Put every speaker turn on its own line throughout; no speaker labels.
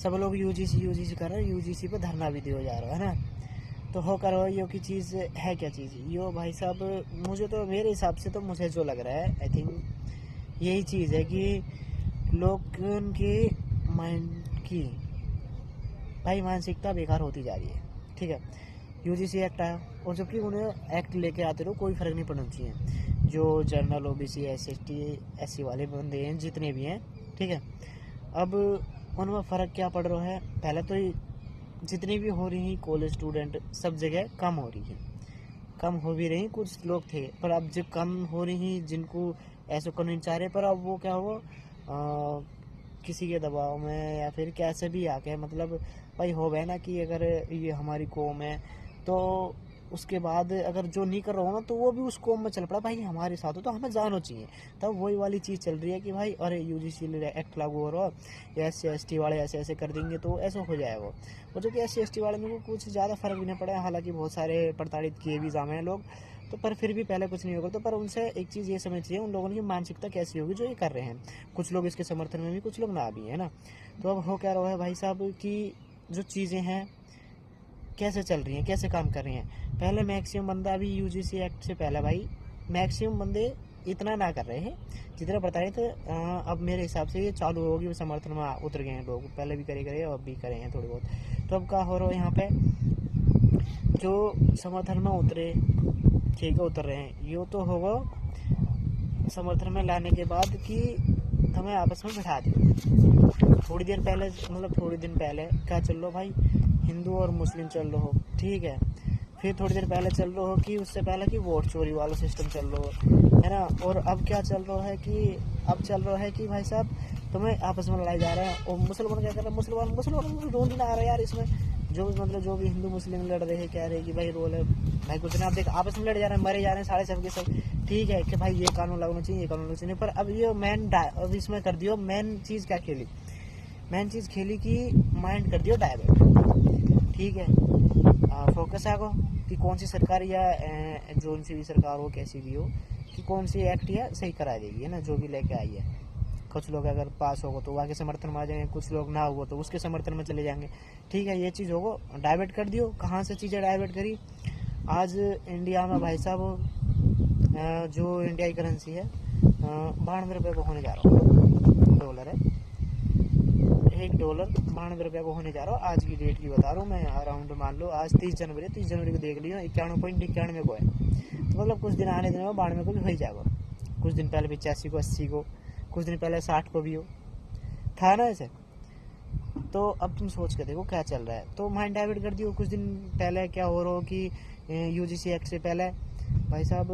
सब लोग यूजीसी कर रहे हैं, यूजीसी पे धरना भी दिया जा रहा है ना। तो हो करो यो की चीज़ है क्या चीज़ यो भाई साहब, मुझे तो मेरे हिसाब से तो मुझे जो लग रहा है आई थिंक यही चीज़ है कि लोगों के माइंड की भाई मानसिकता बेकार होती जा रही है। ठीक है, यूजीसी एक्ट आया और जबकि उन्हें एक्ट लेके आते रहो, कोई फ़र्क नहीं पड़ना चाहिए। जो जनरल ओबीसी SC SC वाले बंदे हैं जितने भी हैं, ठीक है, अब उनमें फ़र्क क्या पड़ रहा है। पहले तो जितनी भी हो रही कॉलेज स्टूडेंट सब जगह कम हो रही है, कम हो भी रही। कुछ लोग थे पर अब जब कम हो रही जिनको ऐसे कानून चाह रहे, पर अब वो क्या हुआ किसी के दबाव में या फिर कैसे भी आके मतलब भाई हो गए ना कि अगर ये हमारी कौम है तो उसके बाद अगर जो नहीं कर रहा हो ना तो वो भी उस कौम में चल पड़ा, भाई हमारे साथ हो तो हमें जाना चाहिए। तब वही वाली चीज़ चल रही है कि भाई अरे यूजीसी एक्ट लागू हो रहा है, SC ST वाले ऐसे ऐसे कर देंगे तो ऐसा हो जाएगा। वो जो कि SC ST वाले में को कुछ ज़्यादा फर्क भी नहीं पड़ा है, हालांकि बहुत सारे प्रताड़ित किए भी जामे हैं लोग, तो पर फिर भी पहले कुछ नहीं होगा। तो पर उनसे एक चीज़ ये समझ चाहिए उन लोगों की मानसिकता कैसी होगी जो ये कर रहे हैं। कुछ लोग इसके समर्थन में भी, कुछ लोग ना भी है ना। तो अब हो क्या रहा है भाई साहब कि जो चीज़ें हैं कैसे चल रही हैं, कैसे काम कर रही हैं। पहले मैक्सिमम बंदा भी यूजीसी एक्ट से पहले भाई मैक्सिमम बंदे इतना ना कर रहे हैं जितना बताए थे। अब मेरे हिसाब से ये चालू होगी, वो समर्थन में उतर गए हैं लोग, पहले भी करे और अब भी करे हैं थोड़ी बहुत। तो अब क्या हो रहा है यहाँ पे, जो समर्थन में उतरे ठीक है उतर रहे हैं, ये तो होगा समर्थन में लाने के बाद कि हमें आपस में बैठा दिया। थोड़ी देर पहले मतलब थोड़ी दिन पहले क्या चल रहा भाई, हिंदू और मुस्लिम चल रहा हो, ठीक है। फिर थोड़ी देर पहले चल रहा हो कि उससे पहले कि वोट चोरी वाला सिस्टम चल रहा हो, है ना। और अब क्या चल रहा है कि अब चल रहा है कि भाई साहब तुम्हें आपस में लड़ाई जा रहे हैं। और मुसलमान क्या कर रहे हैं, मुसलमान को ढूंढ ना आ रहा है यार इसमें। जो भी मतलब जो भी हिंदू मुस्लिम लड़ रहे हैं कह रहे हैं कि भाई रोल है भाई कुछ नहीं, आप देख आपस में लड़ जा रहे हैं, मरे जा रहे हैं सारे सबके सब, ठीक है कि भाई ये कानून लागू होना चाहिए, ये कानून लागू चाहिए। पर अब ये अब इसमें कर दियो मेन चीज़ क्या खेली, मेन चीज़ खेली कि माइंड कर दियो डाइवर्ट, ठीक है। फोकस आगो कि कौन सी सरकार या जो सी भी सरकार हो कैसी भी हो कि कौन सी एक्ट या सही करा देगी, है ना, जो भी लेके आई है। कुछ लोग अगर पास होगा तो आगे समर्थन में आ जाएंगे, कुछ लोग ना हुआ तो उसके समर्थन में चले जाएंगे, ठीक है। ये चीज़ होगा डाइवर्ट कर दियो। कहाँ से चीज़ें डाइवर्ट करी, आज इंडिया में भाई साहब जो इंडिया की करेंसी है 92 रुपये को होने जा रहा है, डॉलर है, $1 92 को होने जा रहा हूँ। आज की डेट की बता रहा हूँ मैं, अराउंड मान लो आज 30 जनवरी को देख लियो 91.91 को है। तो मतलब कुछ दिन आने दिन में 92 को भी हो ही जाएगा। कुछ दिन पहले 85 को, 80 को, कुछ दिन पहले 60 को भी हो था ना ऐसे। तो अब तुम सोच के देखो क्या चल रहा है। तो माइंड डाइवर्ट कर दियो। कुछ दिन पहले क्या हो रहा हो कि यूजीसी एक्ट से पहले भाई साहब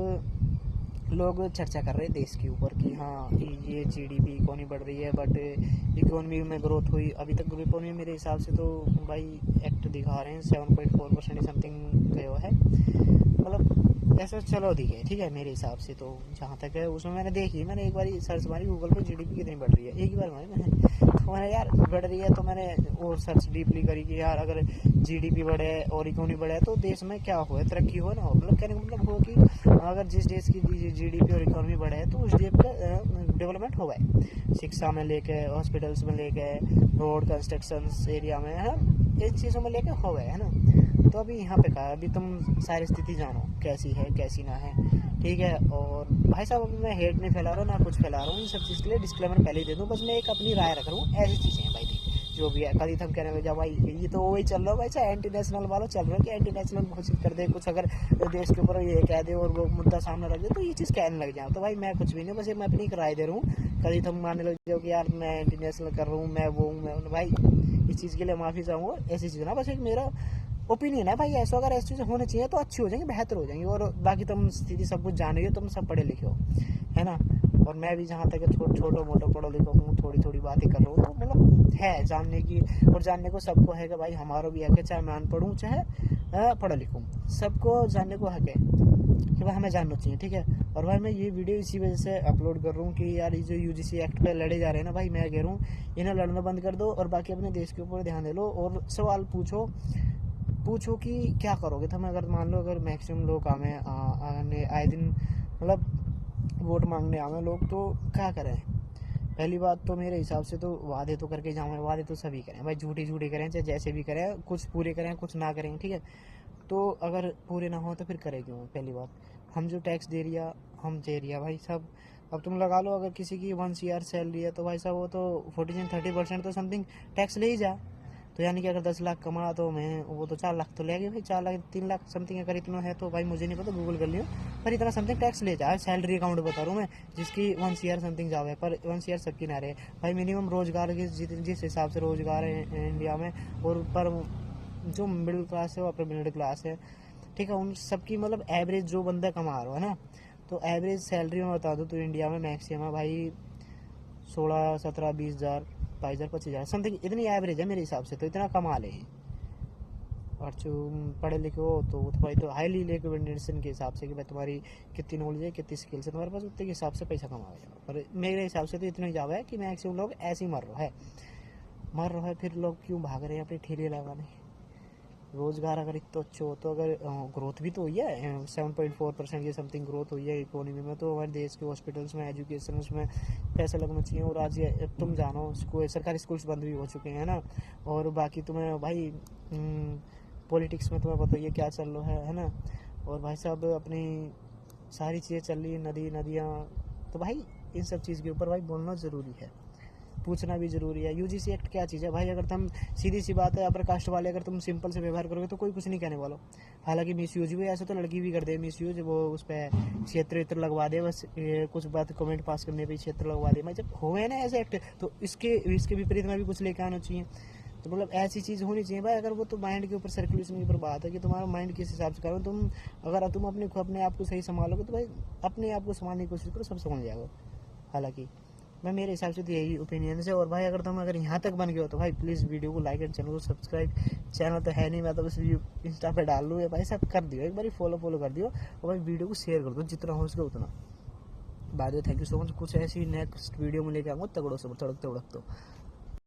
लोग चर्चा कर रहे हैं देश के ऊपर कि हाँ ये GDP इकोनॉमी बढ़ रही है, बट इकोनॉमी में ग्रोथ हुई अभी तक। इकोनॉमी मेरे हिसाब से तो भाई एक्ट दिखा रहे हैं 7.4% समथिंग गया है, मतलब ऐसा चलो दिखे, ठीक है। मेरे हिसाब से तो जहाँ तक है उसमें मैंने एक बार सर्च मारी गूगल पे GDP कितनी बढ़ रही है, एक ही बार मैंने यार बढ़ रही है। तो मैंने और सर्च डीपली करी कि यार अगर GDP बढ़े और इकोनॉमी बढ़े तो देश में क्या हो, तरक्की हो ना हो। मतलब कहने का मतलब हो कि अगर जिस देश की GDP और इकोनॉमी बढ़े तो उस देश का डेवलपमेंट हो गए, शिक्षा में लेके, हॉस्पिटल्स में लेके, रोड कंस्ट्रक्शन एरिया में, है इन चीज़ों में लेके हो गए, है ना। तो अभी यहाँ पे कहा अभी तुम सारी स्थिति जानो कैसी है कैसी ना है, ठीक है। और भाई साहब अभी मैं हेट नहीं फैला रहा हूँ ना कुछ फैला रहा हूँ, इन सब चीज़ के लिए डिस्क्लेमर पहले ही दे दूँ, बस मैं एक अपनी राय रख रहा हूँ। ऐसी चीज़ें हैं भाई जो भी है। कल हम कहने लगे भाई ये तो वही चल रहा है भाई, एंटी नेशनल वाला चल रहा है कि एंटी नेशनल घोषित कर दे, कुछ अगर देश के ऊपर ये कह दे और वो मुद्दा सामने रख दे तो ये चीज़ कहने लग जाए। तो भाई मैं कुछ भी नहीं, बस मैं अपनी राय दे रहा हूँ। कल हम मानने लग जाओ कि यार मैं एंटी नेशनल कर रहा हूँ, मैं वो हूँ, मैं भाई इस चीज़ के लिए माफ़ी चाहूँगा। ऐसी चीज़ ना, बस एक मेरा ओपिनियन है भाई। ऐसा अगर ऐसी चीज़ें होनी चाहिए तो अच्छी हो जाएंगी, बेहतर हो जाएंगी। और बाकी तुम स्थिति सब कुछ जान रही हो, तुम सब पढ़े लिखे हो, है ना। और मैं भी जहाँ तक छोटा मोटा पढ़ो लिखो हूँ, थोड़ी थोड़ी बातें कर रहा हूँ, तो मतलब है जानने की। और जानने को सबको है कि भाई हमारा भी हक है, चाहे मैं अनपढ़ हूँ चाहे पढ़ा लिखूँ, सबको जानने को हक है कि भाई हमें जानना चाहिए, ठीक है। और भाई मैं ये वीडियो इसी वजह से अपलोड कर रहा हूँ कि यार ये जो यूजीसी एक्ट पे लड़े जा रहे हैं ना भाई, मैं कह रहा हूँ इन्हें लड़ना बंद कर दो और बाकी अपने देश के ऊपर ध्यान दे लो और सवाल पूछो कि क्या करोगे तुम। अगर मान लो अगर मैक्सिमम लोग आए दिन मतलब वोट मांगने आवे लोग तो क्या करें पहली बात तो मेरे हिसाब से तो वादे तो करके जाऊँ, वादे तो सभी करें भाई, झूठी झूठी करें चाहे जैसे भी करें, कुछ पूरे करें कुछ ना करें, ठीक है। तो अगर पूरे ना हो तो फिर करे क्यों? पहली बात, हम जो टैक्स दे रिया हम दे रिया भाई साहब। अब तुम लगा लो अगर किसी की 1 CR सैलरी है तो भाई साहब वो तो 40 से 30% तो समथिंग टैक्स ले ही जा। तो यानी कि अगर 10 लाख कमा तो मैं वो तो 4 लाख तो ले गए भाई, 4 लाख 3 लाख समथिंग अगर इतना है तो भाई मुझे नहीं पता, गूगल कर लियो, पर इतना समथिंग टैक्स ले जा। साइलरी अकाउंट बता रहा हूँ मैं, जिसकी 1 CR समथिंग जावे, पर 1 CR सबकी ना रहे भाई। मिनिमम रोजगार के जिस हिसाब से रोजगार है इंडिया में, और पर जो मिडिल क्लास है वो अपर मिडिल क्लास है, ठीक है, उन सबकी मतलब एवरेज जो बंदा कमा रहा है ना, तो एवरेज सैलरी में बता दो तो इंडिया में मैक्सिमम है भाई 16, 17, 20 हज़ार, 22 हज़ार, 25 हज़ार समथिंग, इतनी एवरेज है मेरे हिसाब से, तो इतना कमा ले। और जो पढ़े लिखे हो तो भाई तो हाईली रिकमेंडेशन के हिसाब से कि भाई तुम्हारी कितनी नॉलेज है कितनी स्किल्स है तुम्हारे पास, उतने के हिसाब से पैसा कमाओगे। पर मेरे हिसाब से तो इतना ही ज़्यादा है कि मैक्सिमम लोग ऐसे ही मर रहा है। फिर लोग क्यों भाग रहे हैं अपने ठेले लगाने? रोजगार अगर इतना अच्छा हो तो, अगर ग्रोथ भी तो हुई है 7.4% की समथिंग ग्रोथ हुई है इकोनॉमी में, तो हमारे देश के हॉस्पिटल्स में एजुकेशन उसमें पैसा लगना चाहिए। और आज ये तुम जानो सरकारी स्कूल्स बंद भी हो चुके हैं ना, और बाकी तुम्हें भाई पॉलिटिक्स में तुम्हें पता ही है क्या चल रहा है ना। और भाई साहब अपनी सारी चीज़ें चल रही है, नदियाँ, तो भाई इन सब चीज़ के ऊपर भाई बोलना ज़रूरी है, पूछना भी जरूरी है। यूजीसी एक्ट क्या चीज़ है भाई? अगर तुम सीधी सी बात है, अपर कास्ट वाले अगर तुम सिंपल से व्यवहार करोगे तो कोई कुछ नहीं कहने वाला। हालांकि मिस यूज भी ऐसा तो लड़की भी कर दे मिस यूज, वो उस पर क्षेत्र इत्र लगवा दे, बस कुछ बात कमेंट पास करने पे क्षेत्र लगवा दे। मैं जब हुए ना ऐसे एक्ट तो इसके विपरीत में भी कुछ लेके आना चाहिए। तो मतलब ऐसी चीज़ होनी चाहिए भाई। अगर वो तो माइंड के ऊपर सर्कुलेशन के ऊपर बात है कि तुम्हारा माइंड किस हिसाब से करो, तुम अगर तुम अपने आप को सही संभालोगे तो भाई अपने आप को संभालने की कोशिश करो, सब समझ जाएगा। हालांकि मैं मेरे हिसाब से तो यही ओपिनियन है। और भाई अगर यहाँ तक बन गए हो तो भाई प्लीज़ वीडियो को लाइक एंड चैनल को सब्सक्राइब। चैनल तो है नहीं, मैं तो बस इंस्टा पे डाल लूँ, भाई सब कर दियो, एक बार फॉलो कर दियो, और भाई वीडियो को शेयर कर दो जितना हो सके उतना। By the way thank you so much. कुछ ऐसी नेक्स्ट वीडियो में लेके आऊँगा तगड़ो से तड़क तो।